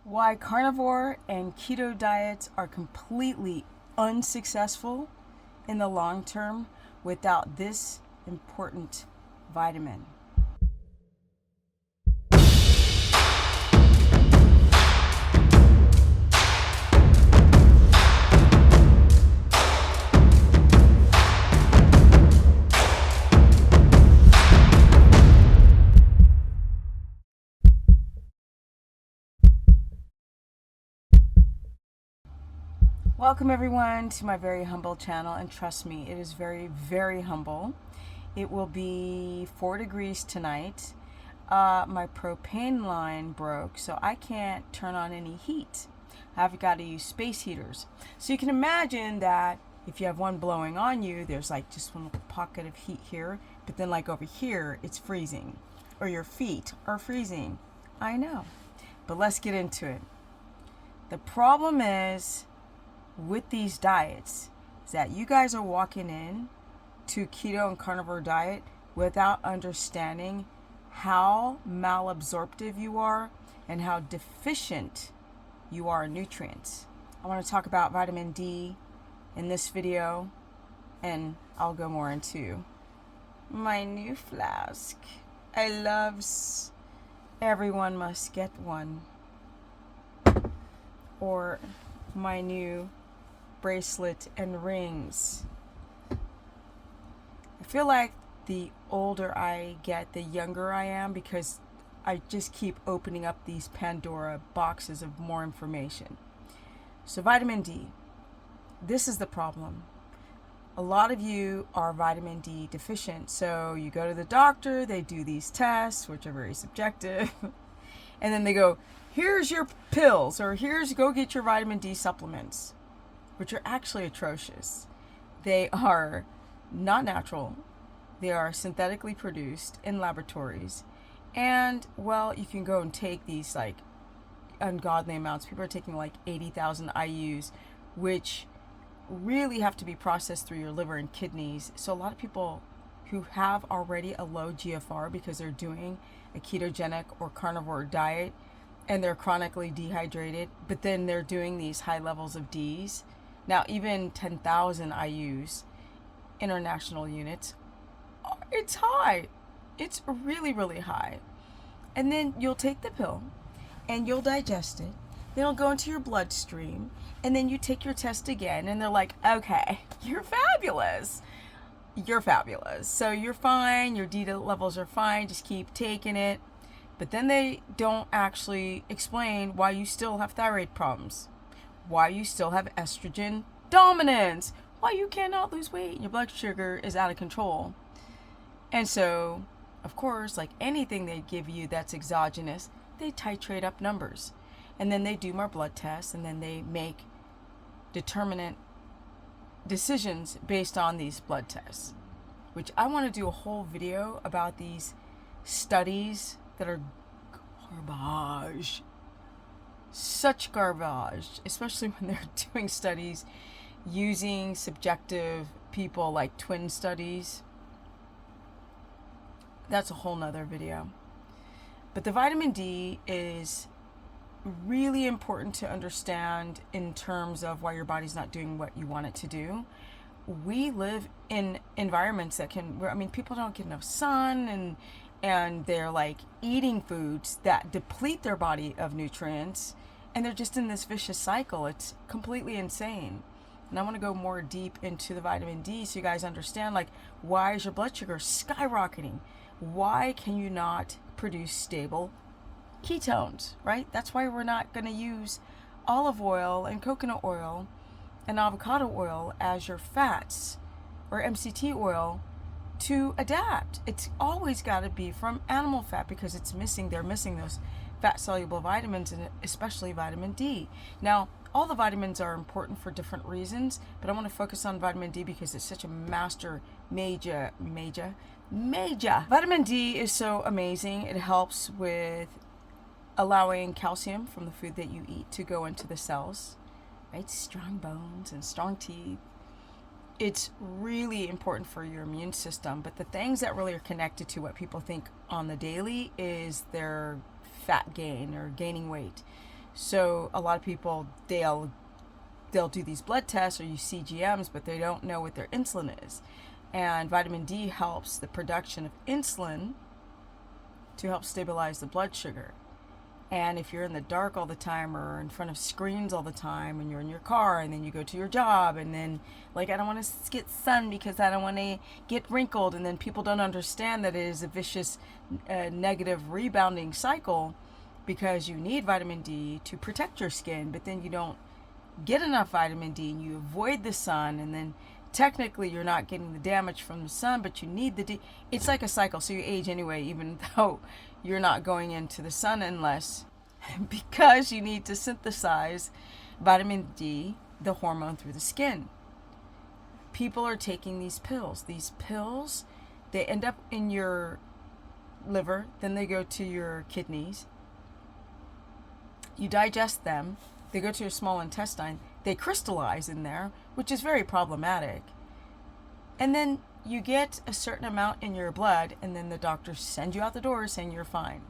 Why carnivore and keto diets are completely unsuccessful in the long term without this important vitamin. Welcome everyone to my very humble channel, and trust me, it is very, very humble. It will be 4 degrees tonight. My propane line broke, so I can't turn on any heat. I've got to use space heaters. So you can imagine that if you have one blowing on you, there's like just one little pocket of heat here, but then like over here, it's freezing, or your feet are freezing. I know, but let's get into it. The problem is, with these diets, is that you guys are walking in to keto and carnivore diet without understanding how malabsorptive you are and how deficient you are in nutrients. I want to talk about vitamin D in this video, and I'll go more into my new flask. Everyone must get one, or my new bracelet and rings. I feel like the older I get, the younger I am, because I just keep opening up these Pandora boxes of more information. So vitamin D, this is the problem. A lot of you are vitamin D deficient, so you go to the doctor, they do these tests, which are very subjective, and then they go, here's your pills, or go get your vitamin D supplements, which are actually atrocious. They are not natural. They are synthetically produced in laboratories. And, well, you can go and take these like ungodly amounts. People are taking like 80,000 IUs, which really have to be processed through your liver and kidneys. So a lot of people who have already a low GFR because they're doing a ketogenic or carnivore diet and they're chronically dehydrated, but then they're doing these high levels of Ds. Now, even 10,000 IUs, international units, it's high. It's really, really high. And then you'll take the pill and you'll digest it. Then it'll go into your bloodstream. And then you take your test again and they're like, okay, you're fabulous. You're fabulous. So you're fine. Your D levels are fine. Just keep taking it. But then they don't actually explain why you still have thyroid problems, why you still have estrogen dominance, why you cannot lose weight, and your blood sugar is out of control. And so, of course, like anything they give you that's exogenous, they titrate up numbers. And then they do more blood tests, and then they make determinate decisions based on these blood tests, which I want to do a whole video about these studies that are garbage. Such garbage, especially when they're doing studies using subjective people, like twin studies. That's a whole nother video. But the vitamin D is really important to understand in terms of why your body's not doing what you want it to do. We live in environments that people don't get enough sun, and they're like eating foods that deplete their body of nutrients, and they're just in this vicious cycle. It's completely insane. And I want to go more deep into the vitamin D so you guys understand, like, why is your blood sugar skyrocketing? Why can you not produce stable ketones, right? That's why we're not going to use olive oil and coconut oil and avocado oil as your fats, or MCT oil, to adapt. It's always got to be from animal fat, because they're missing those fat soluble vitamins, and especially vitamin D. Now, all the vitamins are important for different reasons, but I want to focus on vitamin D because it's such a major. Vitamin D is so amazing. It helps with allowing calcium from the food that you eat to go into the cells, right? Strong bones and strong teeth. It's really important for your immune system, but the things that really are connected to what people think on the daily is their fat gain or gaining weight. So a lot of people, they'll do these blood tests or use CGMs, but they don't know what their insulin is. And vitamin D helps the production of insulin to help stabilize the blood sugar. And if you're in the dark all the time or in front of screens all the time and you're in your car and then you go to your job and then like I don't want to get sun because I don't want to get wrinkled, and then people don't understand that it is a vicious negative rebounding cycle because you need vitamin D to protect your skin, but then you don't get enough vitamin D and you avoid the sun, and then technically you're not getting the damage from the sun, but you need the D. It's like a cycle, so you age anyway, even though you're not going into the sun unless because you need to synthesize vitamin D, the hormone, through the skin. People are taking these pills. These pills, they end up in your liver, then they go to your kidneys. You digest them, they go to your small intestine, they crystallize in there, which is very problematic. And then you get a certain amount in your blood, and then the doctors send you out the door saying you're fine.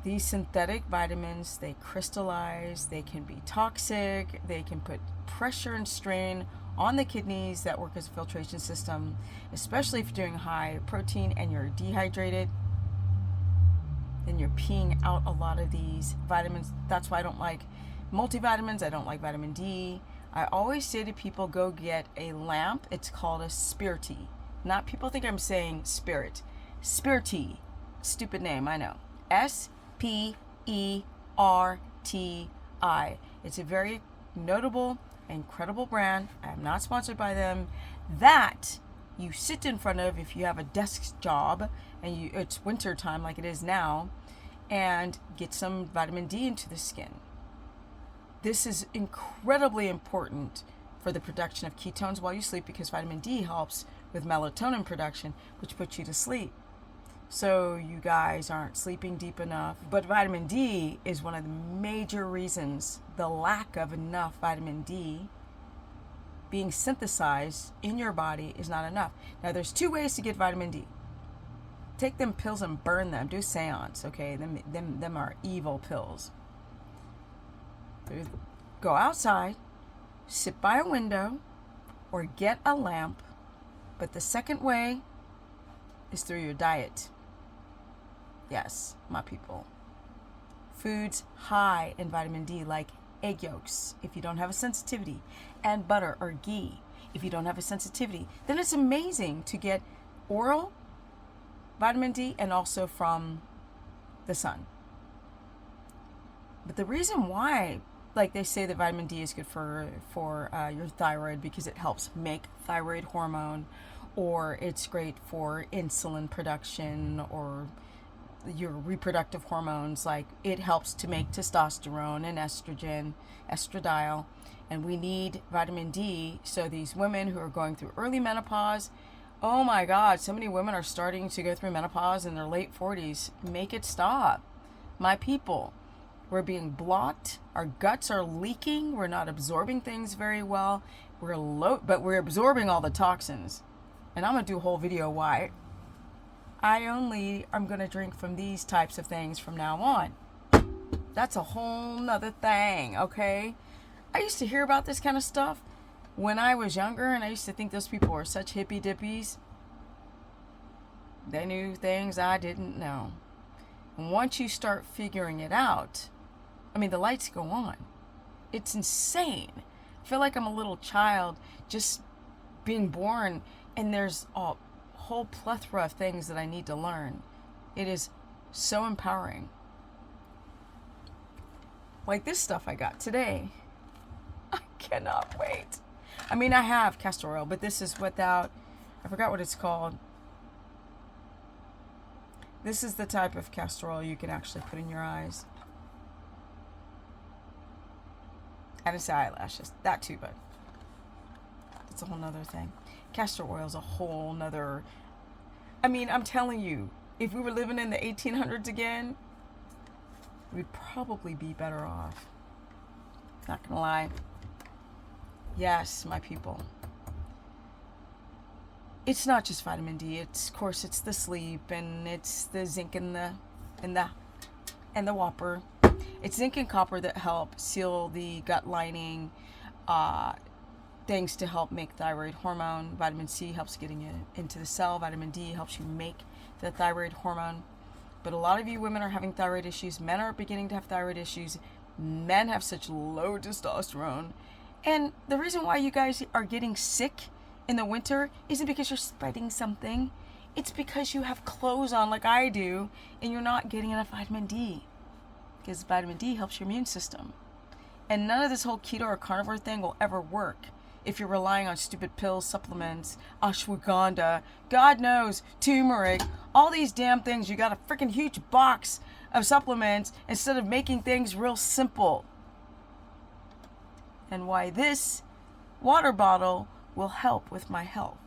These synthetic vitamins, they crystallize, they can be toxic, they can put pressure and strain on the kidneys that work as a filtration system, especially if you're doing high protein and you're dehydrated. Then you're peeing out a lot of these vitamins. That's why I don't like multivitamins. I don't like vitamin D. I always say to people, go get a lamp. It's called a Spirity. Not people think I'm saying spirit. Spirity. Stupid name, I know. Speerti. It's a very notable and credible brand. I am not sponsored by them. That you sit in front of if you have a desk job and it's winter time like it is now, and get some vitamin D into the skin. This is incredibly important for the production of ketones while you sleep, because vitamin D helps with melatonin production, which puts you to sleep. So you guys aren't sleeping deep enough. But vitamin D is one of the major reasons the lack of enough vitamin D being synthesized in your body is not enough. Now there's two ways to get vitamin D. Take them pills and burn them. Do seance, okay? Them are evil pills. Go outside, sit by a window, or get a lamp. But the second way is through your diet. Yes, my people. Foods high in vitamin D, like egg yolks, if you don't have a sensitivity, and butter or ghee, if you don't have a sensitivity. Then it's amazing to get oral vitamin D and also from the sun. But the reason why, like they say that vitamin D is good for your thyroid because it helps make thyroid hormone, or it's great for insulin production or your reproductive hormones, like it helps to make testosterone and estrogen, estradiol, and we need vitamin D. So these women who are going through early menopause, oh my God, so many women are starting to go through menopause in their late 40s. Make it stop. My people, we're being blocked. Our guts are leaking. We're not absorbing things very well. We're low, but we're absorbing all the toxins. And I'm going to do a whole video why I'm going to drink from these types of things from now on. That's a whole nother thing, okay? I used to hear about this kind of stuff when I was younger, and I used to think those people were such hippy dippies. They knew things I didn't know. And once you start figuring it out, I mean, the lights go on. It's insane. I feel like I'm a little child just being born, and there's a whole plethora of things that I need to learn. It is so empowering. Like this stuff I got today. I cannot wait. I mean, I have castor oil, but this is without, I forgot what it's called. This is the type of castor oil you can actually put in your eyes. I didn't say eyelashes, that too, but it's a whole nother thing. Castor oil is a whole nother, I mean, I'm telling you, if we were living in the 1800s again, we'd probably be better off. Not gonna lie. Yes, my people. It's not just vitamin D. It's, of course, it's the sleep, and it's the zinc and the Whopper. It's zinc and copper that help seal the gut lining, things to help make thyroid hormone. Vitamin C helps getting it into the cell. Vitamin D helps you make the thyroid hormone. But a lot of you women are having thyroid issues. Men are beginning to have thyroid issues. Men have such low testosterone. And the reason why you guys are getting sick in the winter isn't because you're spreading something. It's because you have clothes on like I do and you're not getting enough vitamin D. Because vitamin D helps your immune system. And none of this whole keto or carnivore thing will ever work if you're relying on stupid pills, supplements, ashwagandha, God knows, turmeric, all these damn things. You got a freaking huge box of supplements instead of making things real simple. And why this water bottle will help with my health.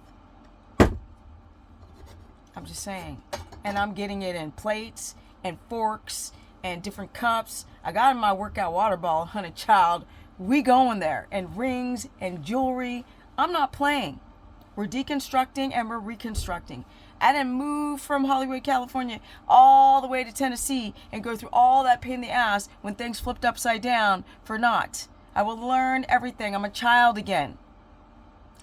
I'm just saying. And I'm getting it in plates and forks and different cups. I got in my workout water bottle, honey child. We going there. And rings and jewelry. I'm not playing. We're deconstructing and we're reconstructing. I didn't move from Hollywood, California all the way to Tennessee and go through all that pain in the ass when things flipped upside down for naught. I will learn everything. I'm a child again.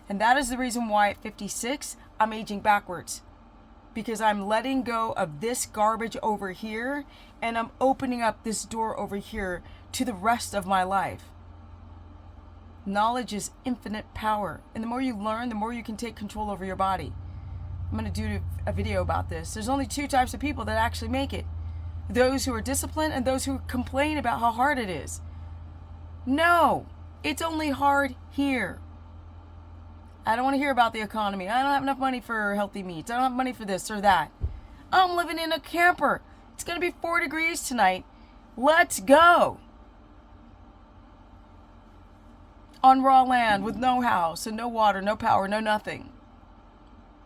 And that is the reason why at 56, I'm aging backwards. Because I'm letting go of this garbage over here and I'm opening up this door over here to the rest of my life. Knowledge is infinite power. And the more you learn, the more you can take control over your body. I'm going to do a video about this. There's only two types of people that actually make it. Those who are disciplined and those who complain about how hard it is. No, it's only hard here. I don't want to hear about the economy. I don't have enough money for healthy meats. I don't have money for this or that. I'm living in a camper. It's going to be 4 degrees tonight. Let's go. On raw land with no house and no water, no power, no nothing.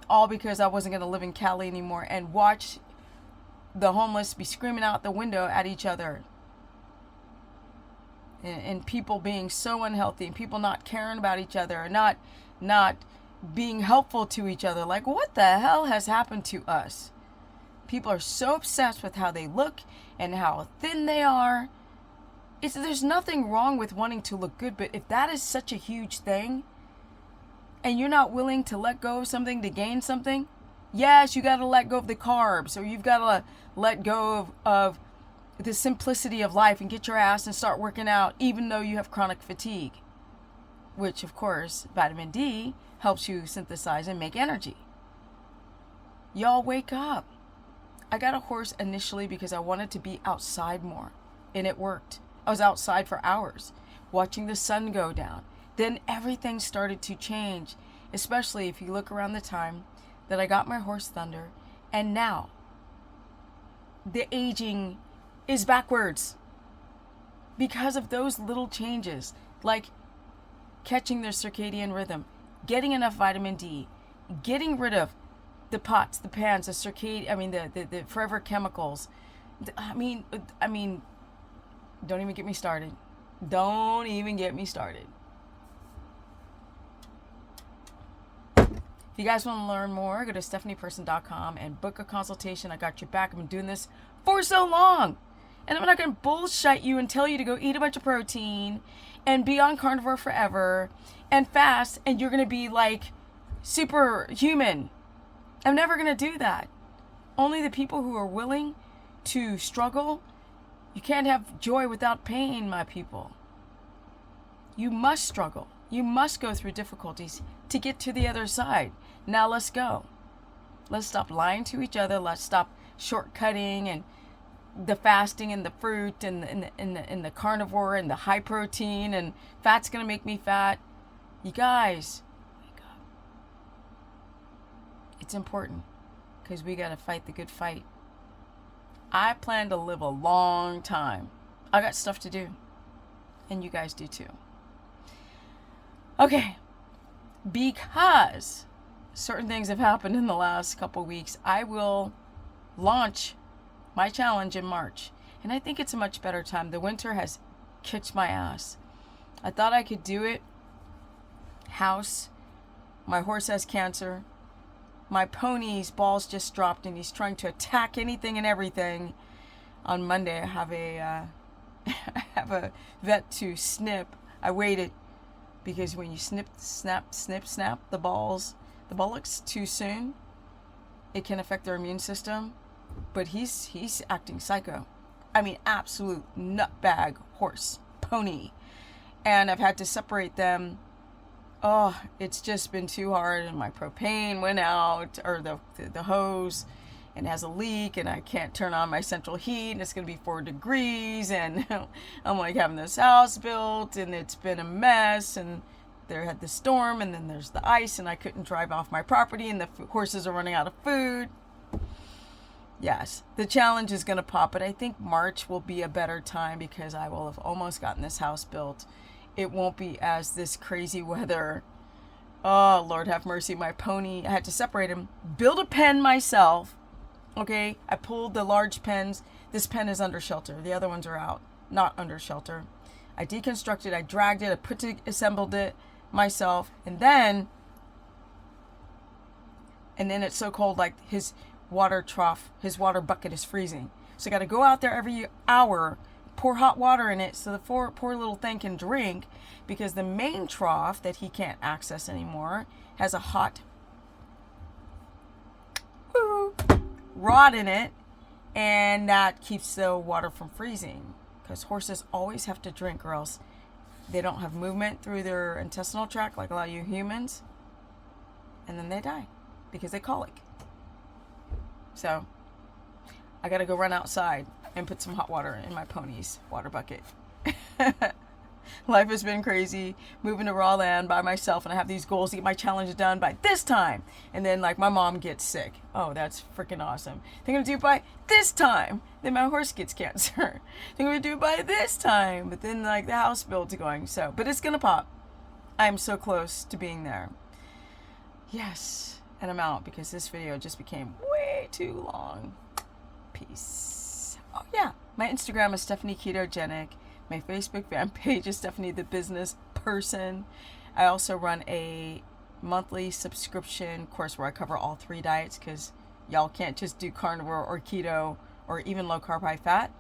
All because I wasn't going to live in Cali anymore and watch the homeless be screaming out the window at each other. And people being so unhealthy and people not caring about each other and not being helpful to each other. Like, what the hell has happened to us? People are so obsessed with how they look and how thin they are. There's nothing wrong with wanting to look good, but if that is such a huge thing and you're not willing to let go of something to gain something, yes, you got to let go of the carbs, or you've got to let go of the simplicity of life and get your ass and start working out even though you have chronic fatigue, which of course vitamin D helps you synthesize and make energy. Y'all wake up. I got a horse initially because I wanted to be outside more, and it worked. I was outside for hours watching the sun go down. Then everything started to change, especially if you look around the time that I got my horse Thunder, and now the aging is backwards because of those little changes, like catching their circadian rhythm, getting enough vitamin D, getting rid of the pots, the pans, the the forever chemicals. I mean, don't even get me started. Don't even get me started. If you guys want to learn more, go to stephanieperson.com and book a consultation. I got your back. I've been doing this for so long. And I'm not going to bullshit you and tell you to go eat a bunch of protein and be on carnivore forever and fast and you're going to be like superhuman. I'm never going to do that. Only the people who are willing to struggle. You can't have joy without pain, my people. You must struggle. You must go through difficulties to get to the other side. Now let's go. Let's stop lying to each other. Let's stop shortcutting and the fasting and the fruit and the carnivore and the high protein and fat's going to make me fat. You guys, wake up. It's important because we got to fight the good fight. I plan to live a long time. I got stuff to do. And you guys do too. Okay. Because certain things have happened in the last couple weeks, I will launch my challenge in March. And I think it's a much better time. The winter has kicked my ass. I thought I could do it. House. My horse has cancer. My pony's balls just dropped and he's trying to attack anything and everything. On Monday, I have a have a vet to snip. I waited because when you snip, snap the bullocks too soon, it can affect their immune system. But he's acting psycho. I mean, absolute nutbag horse, pony. And I've had to separate them. Oh, it's just been too hard, and my propane went out, or the hose, and has a leak, and I can't turn on my central heat, and it's going to be 4 degrees, and I'm like having this house built, and it's been a mess, and there had the storm, and then there's the ice, and I couldn't drive off my property, and the horses are running out of food. Yes, the challenge is going to pop, but I think March will be a better time because I will have almost gotten this house built. It won't be as this crazy weather. Oh, Lord have mercy. My pony, I had to separate him. Build a pen myself. Okay, I pulled the large pens. This pen is under shelter. The other ones are out, not under shelter. I deconstructed, I dragged it, assembled it myself. And then it's so cold, like his water trough, his water bucket is freezing. So I got to go out there every hour, pour hot water in it so the poor little thing can drink, because the main trough that he can't access anymore has a hot rod in it, and that keeps the water from freezing, because horses always have to drink or else they don't have movement through their intestinal tract like a lot of you humans, and then they die because they colic. So I gotta go run outside and put some hot water in my pony's water bucket. Life has been crazy, moving to raw land by myself, and I have these goals to get my challenge done by this time. And then like my mom gets sick. Oh, that's freaking awesome. They're gonna do it by this time. Then my horse gets cancer. They're gonna do it by this time. But then like the house build's going. So, but it's gonna pop. I'm so close to being there. Yes, and I'm out because this video just became way too long. Peace. Oh yeah, my Instagram is Stephanie Ketogenic. My Facebook fan page is Stephanie the Business Person. I also run a monthly subscription course where I cover all 3 diets, because y'all can't just do carnivore or keto or even low carb, high fat.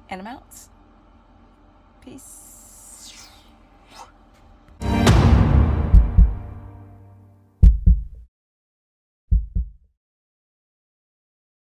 And I'm out. Peace.